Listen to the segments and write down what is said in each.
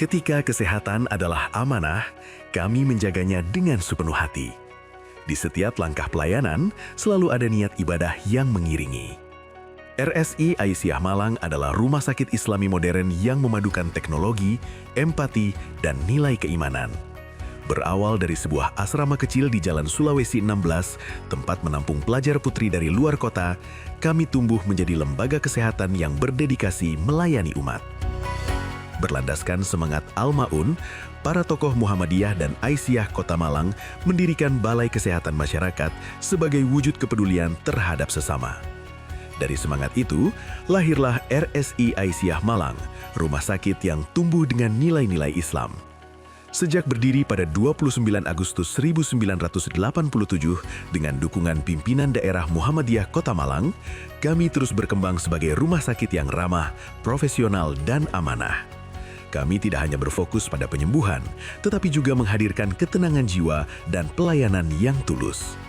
Ketika kesehatan adalah amanah, kami menjaganya dengan sepenuh hati. Di setiap langkah pelayanan, selalu ada niat ibadah yang mengiringi. RSI Aisyah Malang adalah rumah sakit Islami modern yang memadukan teknologi, empati, dan nilai keimanan. Berawal dari sebuah asrama kecil di Jalan Sulawesi 16, tempat menampung pelajar putri dari luar kota, kami tumbuh menjadi lembaga kesehatan yang berdedikasi melayani umat. Berlandaskan semangat Al-Ma'un, para tokoh Muhammadiyah dan Aisyah Kota Malang mendirikan Balai Kesehatan Masyarakat sebagai wujud kepedulian terhadap sesama. Dari semangat itu, lahirlah RSI Aisyah Malang, rumah sakit yang tumbuh dengan nilai-nilai Islam. Sejak berdiri pada 29 Agustus 1987 dengan dukungan pimpinan daerah Muhammadiyah Kota Malang, kami terus berkembang sebagai rumah sakit yang ramah, profesional, dan amanah. Kami tidak hanya berfokus pada penyembuhan, tetapi juga menghadirkan ketenangan jiwa dan pelayanan yang tulus.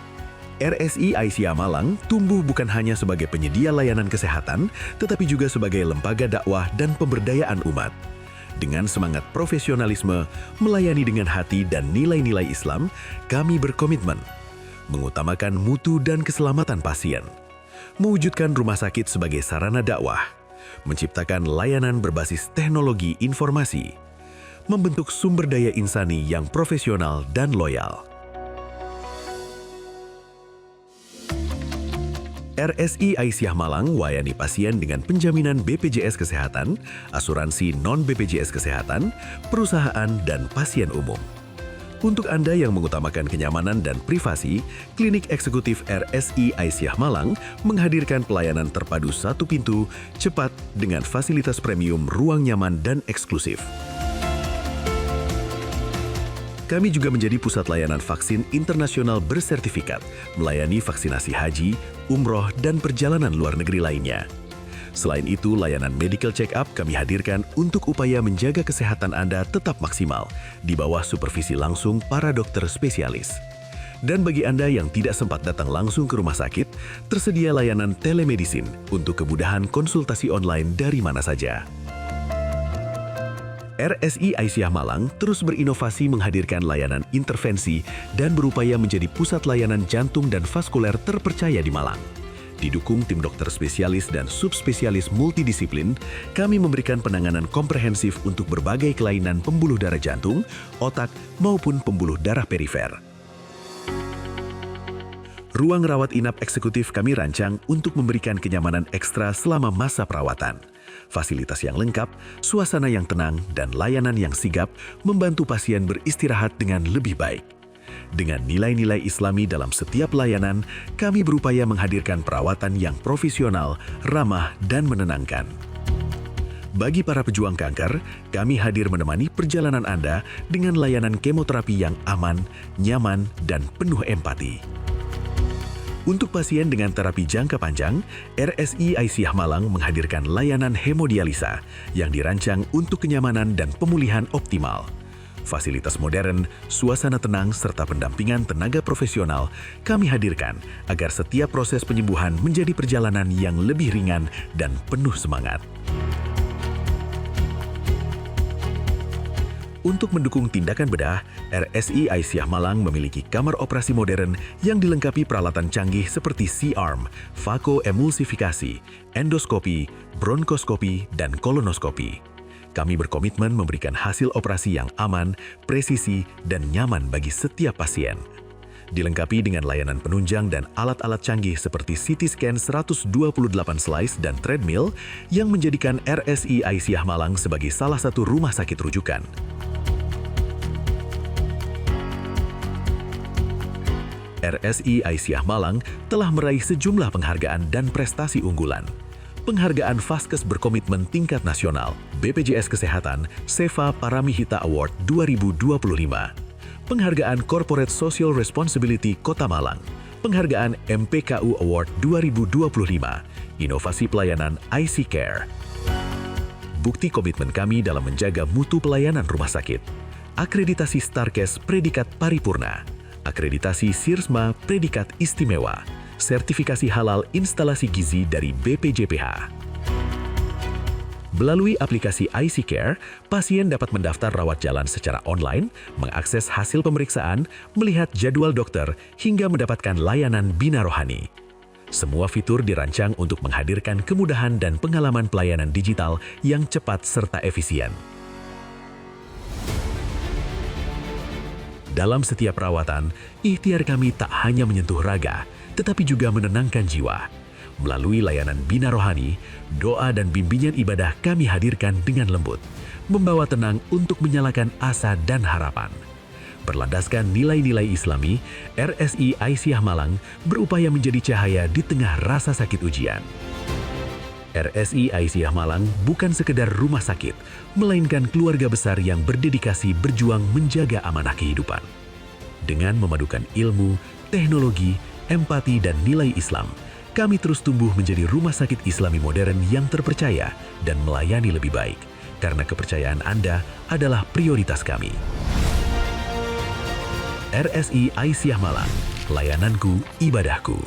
RSI Aisyah Malang tumbuh bukan hanya sebagai penyedia layanan kesehatan, tetapi juga sebagai lembaga dakwah dan pemberdayaan umat. Dengan semangat profesionalisme, melayani dengan hati dan nilai-nilai Islam, kami berkomitmen mengutamakan mutu dan keselamatan pasien, mewujudkan rumah sakit sebagai sarana dakwah, menciptakan layanan berbasis teknologi informasi, membentuk sumber daya insani yang profesional dan loyal. RSI Aisyah Malang wayani pasien dengan penjaminan BPJS Kesehatan, asuransi non-BPJS Kesehatan, perusahaan, dan pasien umum. Untuk Anda yang mengutamakan kenyamanan dan privasi, Klinik Eksekutif RSI Aisyah Malang menghadirkan pelayanan terpadu satu pintu, cepat, dengan fasilitas premium, ruang nyaman, dan eksklusif. Kami juga menjadi pusat layanan vaksin internasional bersertifikat, melayani vaksinasi haji, umroh, dan perjalanan luar negeri lainnya. Selain itu, layanan medical check-up kami hadirkan untuk upaya menjaga kesehatan Anda tetap maksimal, di bawah supervisi langsung para dokter spesialis. Dan bagi Anda yang tidak sempat datang langsung ke rumah sakit, tersedia layanan telemedicine untuk kemudahan konsultasi online dari mana saja. RSI Aisyah Malang terus berinovasi menghadirkan layanan intervensi dan berupaya menjadi pusat layanan jantung dan vaskuler terpercaya di Malang. Didukung tim dokter spesialis dan subspesialis multidisiplin, kami memberikan penanganan komprehensif untuk berbagai kelainan pembuluh darah jantung, otak, maupun pembuluh darah perifer. Ruang rawat inap eksekutif kami rancang untuk memberikan kenyamanan ekstra selama masa perawatan. Fasilitas yang lengkap, suasana yang tenang, dan layanan yang sigap membantu pasien beristirahat dengan lebih baik. Dengan nilai-nilai Islami dalam setiap layanan, kami berupaya menghadirkan perawatan yang profesional, ramah, dan menenangkan. Bagi para pejuang kanker, kami hadir menemani perjalanan Anda dengan layanan kemoterapi yang aman, nyaman, dan penuh empati. Untuk pasien dengan terapi jangka panjang, RSI Aisyah Malang menghadirkan layanan hemodialisa yang dirancang untuk kenyamanan dan pemulihan optimal. Fasilitas modern, suasana tenang, serta pendampingan tenaga profesional kami hadirkan agar setiap proses penyembuhan menjadi perjalanan yang lebih ringan dan penuh semangat. Untuk mendukung tindakan bedah, RSI Aisyah Malang memiliki kamar operasi modern yang dilengkapi peralatan canggih seperti C-arm, vakoemulsifikasi, endoskopi, bronkoskopi, dan kolonoskopi. Kami berkomitmen memberikan hasil operasi yang aman, presisi, dan nyaman bagi setiap pasien. Dilengkapi dengan layanan penunjang dan alat-alat canggih seperti CT scan 128 slice dan treadmill yang menjadikan RSI Aisyah Malang sebagai salah satu rumah sakit rujukan. RSI Aisyah Malang telah meraih sejumlah penghargaan dan prestasi unggulan. Penghargaan Vaskes berkomitmen tingkat nasional, BPJS Kesehatan, Seva Paramihita Award 2025. Penghargaan Corporate Social Responsibility Kota Malang. Penghargaan MPKU Award 2025. Inovasi Pelayanan IC Care. Bukti komitmen kami dalam menjaga mutu pelayanan rumah sakit. Akreditasi Starkes Predikat Paripurna. Akreditasi Sirsma Predikat Istimewa, sertifikasi halal instalasi gizi dari BPJPH. Melalui aplikasi IC Care, pasien dapat mendaftar rawat jalan secara online, mengakses hasil pemeriksaan, melihat jadwal dokter, hingga mendapatkan layanan Bina Rohani. Semua fitur dirancang untuk menghadirkan kemudahan dan pengalaman pelayanan digital yang cepat serta efisien. Dalam setiap perawatan, ikhtiar kami tak hanya menyentuh raga, tetapi juga menenangkan jiwa. Melalui layanan Bina Rohani, doa dan bimbingan ibadah kami hadirkan dengan lembut, membawa tenang untuk menyalakan asa dan harapan. Berlandaskan nilai-nilai Islami, RSI Aisyah Malang berupaya menjadi cahaya di tengah rasa sakit ujian. RSI Aisyah Malang bukan sekedar rumah sakit, melainkan keluarga besar yang berdedikasi berjuang menjaga amanah kehidupan. Dengan memadukan ilmu, teknologi, empati, dan nilai Islam, kami terus tumbuh menjadi rumah sakit Islami modern yang terpercaya dan melayani lebih baik, karena kepercayaan Anda adalah prioritas kami. RSI Aisyah Malang, layananku, ibadahku.